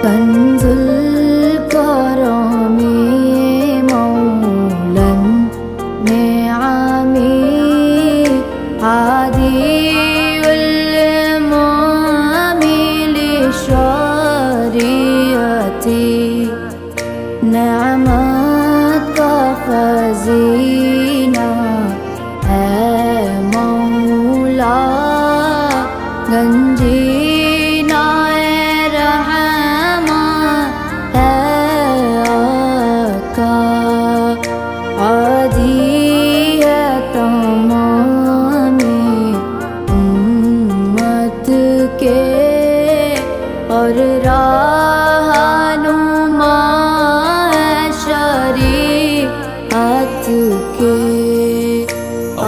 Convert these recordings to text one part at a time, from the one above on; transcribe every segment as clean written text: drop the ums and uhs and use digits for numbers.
کنز الکرم مولا النعم هادي الأمم لشريعتي نعمت خزینہ ہے مولا گنجینہ رحمت ہے آقا عادی ہے تمام امت کے اور رہنما شریعت کے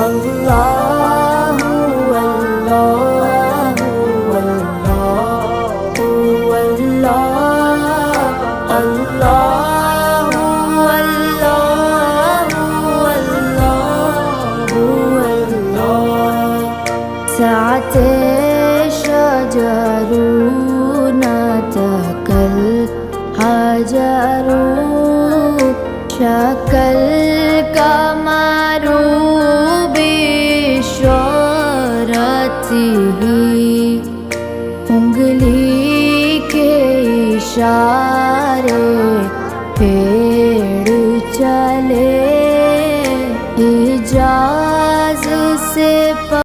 اللہ اللہ اللہ اللہ اللہ اللہ سعت شجر نتکل حجر شکل قمر بشارته انگلی کے اشارے